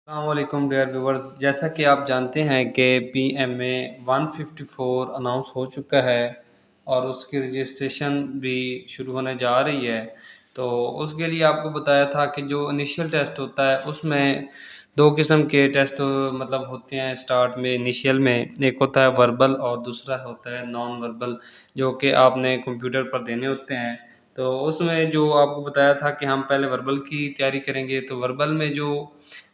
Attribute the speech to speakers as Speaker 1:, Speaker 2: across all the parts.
Speaker 1: अस्सलामुअलैकुम dear viewers. जैसा कि आप जानते हैं कि PMA 154 अनाउंस हो चुका है और उसकी रजिस्ट्रेशन भी शुरू होने जा रही है। तो उसके लिए आपको बताया था कि जो इनिशियल टेस्ट होता है उसमें दो किस्म के टेस्ट मतलब होते हैं। स्टार्ट में इनिशियल में एक होता है वर्बल और दूसरा होता है नॉन वर्बल, जो कि आपने कंप्यूटर पर देने होते हैं। तो उसमें जो आपको बताया था कि हम पहले वर्बल की तैयारी करेंगे। तो वर्बल में जो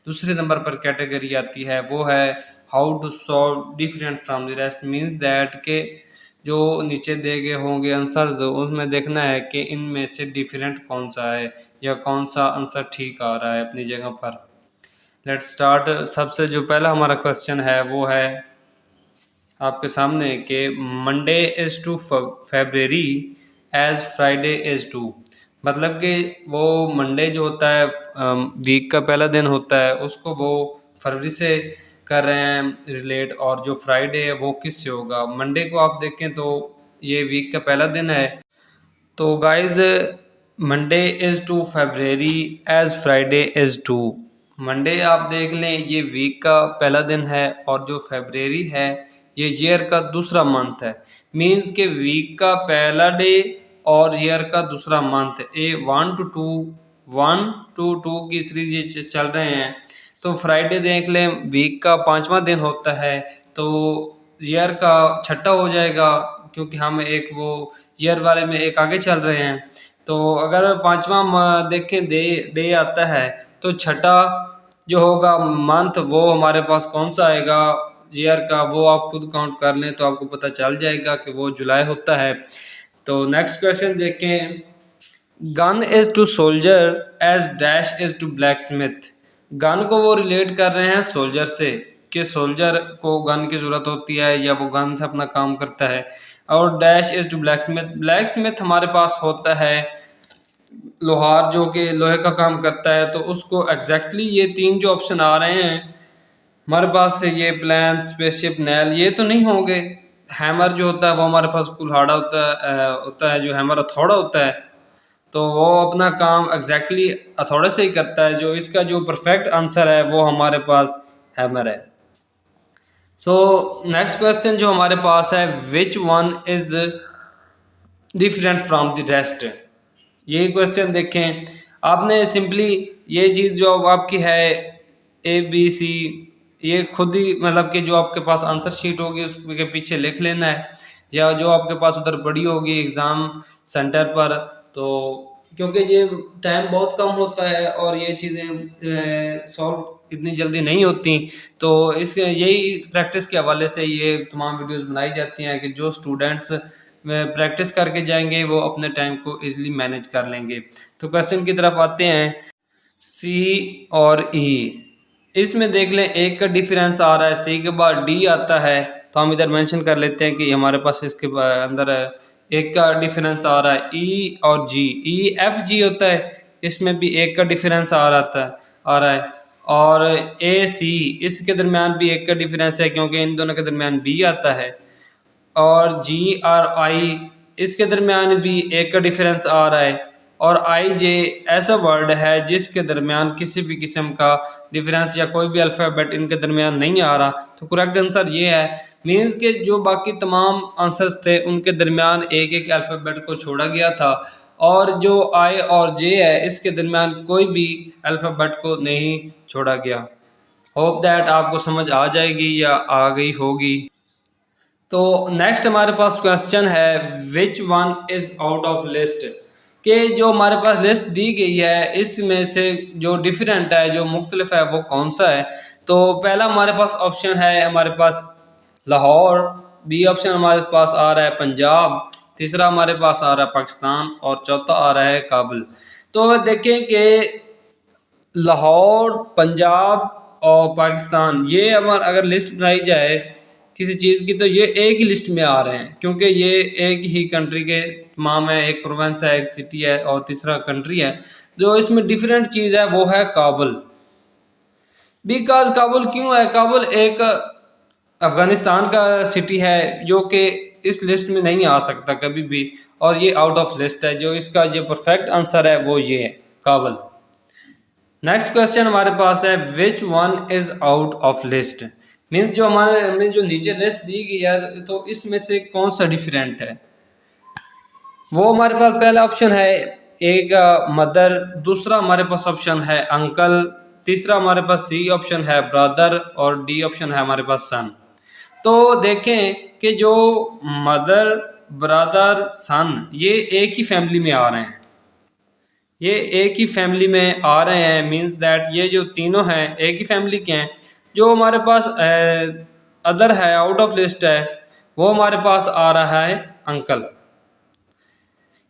Speaker 1: दूसरे नंबर पर कैटेगरी आती है वो है how to solve different from the rest. Means that के जो नीचे दिए गए होंगे आंसर्स उसमें देखना है कि इनमें से डिफरेंट कौन सा है या कौन सा आंसर ठीक आ रहा है अपनी जगह पर। Let's start. सबसे जो पहला हमारा क्वेश्चन है वो है आपके सामने कि Monday is to February as Friday is to. मतलब कि वो मंडे जो होता है वीक का पहला दिन होता है उसको वो फरवरी से कर रहे हैं रिलेट, और जो फ्राइडे है वो किससे होगा। मंडे को आप देखें तो ये वीक का पहला दिन है। तो guys Monday is to February as Friday is to. Monday आप देख लें ये वीक का पहला दिन है और जो फेबररी है ये ईयर का दूसरा मंथ है। मीन्स के वीक का पहला डे और ईयर का दूसरा मंथ ए 1 to 2 की सीरीज चल रहे हैं। तो फ्राइडे देख लें वीक का पांचवा दिन होता है, तो ईयर का छठा हो जाएगा क्योंकि हम एक वो ईयर वाले में एक आगे चल रहे हैं। तो अगर पांचवा देखें डे डे आता है तो छठा जो होगा मंथ वो हमारे पास कौन सा आएगा ईयर का, वो आप खुद काउंट कर लें तो आपको पता चल जाएगा कि वो जुलाई होता है। तो नेक्स्ट क्वेश्चन देखें। Gun is to soldier as dash is to blacksmith. Gun को वो रिलेट कर रहे हैं सोल्जर से कि सोल्जर को गन की ज़रूरत होती है या वो गन से अपना काम करता है। और dash is to blacksmith, blacksmith हमारे पास होता है लोहार जो कि लोहे का काम करता है। तो उसको एग्जैक्टली ये तीन जो ऑप्शन आ रहे हैं हमारे पास से, ये प्लान स्पेसशिप नैल, ये तो नहीं होंगे। हैमर जो होता है वो हमारे पास कुल्हाड़ा होता है जो हैमर हथौड़ा होता है, तो वो अपना काम एग्जैक्टली हथौड़े से ही करता है। जो इसका जो परफेक्ट आंसर है वो हमारे पास हैमर है। सो नेक्स्ट क्वेश्चन जो हमारे पास है, which one is different from the rest. ये क्वेश्चन देखें। आपने सिंपली ये चीज़ जो आपकी है ABC, ये खुद ही मतलब कि जो आपके पास आंसर शीट होगी उसके पीछे लिख लेना है या जो आपके पास उधर पड़ी होगी एग्ज़ाम सेंटर पर। तो क्योंकि ये टाइम बहुत कम होता है और ये चीज़ें सॉल्व इतनी जल्दी नहीं होती, तो इस यही प्रैक्टिस के हवाले से ये तमाम वीडियोस बनाई जाती हैं कि जो स्टूडेंट्स प्रैक्टिस करके जाएंगे वो अपने टाइम को इजीली मैनेज कर लेंगे। तो क्वेश्चन की तरफ आते हैं। C और E, इसमें देख लें एक का डिफरेंस आ रहा है, C के बाद D आता है। तो हम इधर मेंशन कर लेते हैं कि हमारे पास इसके अंदर एक का डिफरेंस आ रहा है। E और G, EFG होता है, इसमें भी एक का डिफरेंस आ रहा है। और AC, इसके दरमियान भी एक का डिफरेंस है क्योंकि इन दोनों के दरमियान B आता है। और GRI, इसके दरमियान भी एक का डिफरेंस आ रहा है। और IJ ऐसा वर्ड है जिसके दरमियान किसी भी किस्म का डिफरेंस या कोई भी अल्फ़ाबेट इनके दरमियान नहीं आ रहा। तो करेक्ट आंसर ये है। मीन्स के जो बाकी तमाम आंसर्स थे उनके दरमियान एक एक अल्फ़ाबेट को छोड़ा गया था, और जो I और J है इसके दरमियान कोई भी अल्फ़ाबेट को नहीं छोड़ा गया। होप दैट आपको समझ आ जाएगी या आ गई होगी। तो नेक्स्ट हमारे पास क्वेश्चन है, which one is out of list. कि जो हमारे पास लिस्ट दी गई है इसमें से जो डिफरेंट है जो मुख्तलिफ है वो कौन सा है। तो पहला हमारे पास ऑप्शन है हमारे पास लाहौर, बी ऑप्शन हमारे पास आ रहा है पंजाब, तीसरा हमारे पास आ रहा है पाकिस्तान और चौथा आ रहा है काबुल। तो देखें कि लाहौर, पंजाब और पाकिस्तान, ये हमारा अगर लिस्ट बनाई जाए किसी चीज़ की तो ये एक ही लिस्ट में आ रहे हैं क्योंकि ये एक ही कंट्री के तमाम है। एक प्रोविंस है, एक सिटी है और तीसरा कंट्री है। जो इसमें डिफरेंट चीज़ है वो है काबुल। बिकॉज काबुल क्यों है? काबुल एक अफगानिस्तान का सिटी है जो कि इस लिस्ट में नहीं आ सकता कभी भी, और ये आउट ऑफ लिस्ट है। जो इसका जो परफेक्ट आंसर है वो ये है काबुल। नेक्स्ट क्वेश्चन हमारे पास है which one is out of list. Means जो हमें जो नीचे लिस्ट दी गई है तो इसमें से कौन सा डिफरेंट है। वो हमारे पास पहला ऑप्शन है एक मदर, दूसरा हमारे पास ऑप्शन है अंकल, तीसरा हमारे पास सी ऑप्शन है ब्रदर और डी ऑप्शन है हमारे पास सन। तो देखें कि जो मदर, ब्रदर, सन ये एक ही फैमिली में आ रहे हैं, ये एक ही फैमिली में आ रहे हैं। मीन्स दैट ये जो तीनों हैं एक ही फैमिली के हैं। जो हमारे पास अदर है, आउट ऑफ लिस्ट है, वो हमारे पास आ रहा है अंकल।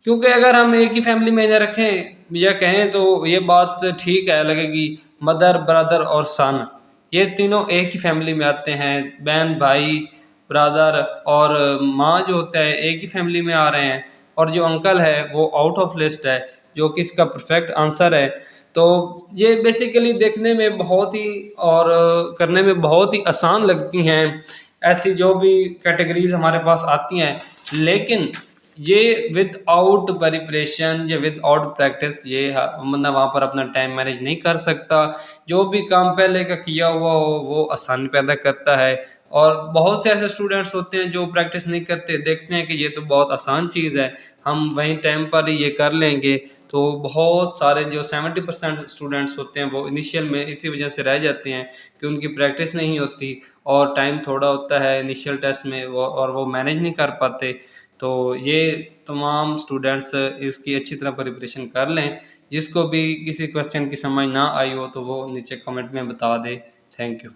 Speaker 1: क्योंकि अगर हम एक ही फैमिली में इन्हें रखें या कहें तो ये बात ठीक है लगेगी, मदर, ब्रदर और सन ये तीनों एक ही फैमिली में आते हैं। बहन, भाई, ब्रदर और माँ जो होता है एक ही फैमिली में आ रहे हैं। और जो अंकल है वो आउट ऑफ लिस्ट है, जो कि इसका परफेक्ट आंसर है। तो ये बेसिकली देखने में बहुत ही और करने में बहुत ही आसान लगती हैं ऐसी जो भी कैटेगरीज हमारे पास आती हैं, लेकिन ये विद आउट प्रिपरेशन या विद आउट प्रैक्टिस ये बंदा वहाँ पर अपना टाइम मैनेज नहीं कर सकता। जो भी काम पहले का किया हुआ हो वो आसानी पैदा करता है। और बहुत से ऐसे स्टूडेंट्स होते हैं जो प्रैक्टिस नहीं करते, देखते हैं कि ये तो बहुत आसान चीज़ है, हम वहीं टाइम पर ही ये कर लेंगे। तो बहुत सारे जो 70% स्टूडेंट्स होते हैं वो इनिशियल में इसी वजह से रह जाते हैं कि उनकी प्रैक्टिस नहीं होती और टाइम थोड़ा होता है इनिशियल टेस्ट में वो, और वो मैनेज नहीं कर पाते। तो ये तमाम स्टूडेंट्स इसकी अच्छी तरह प्रिपरेशन कर लें। जिसको भी किसी क्वेश्चन की समझ ना आई हो तो वो नीचे कमेंट में बता दे। Thank you.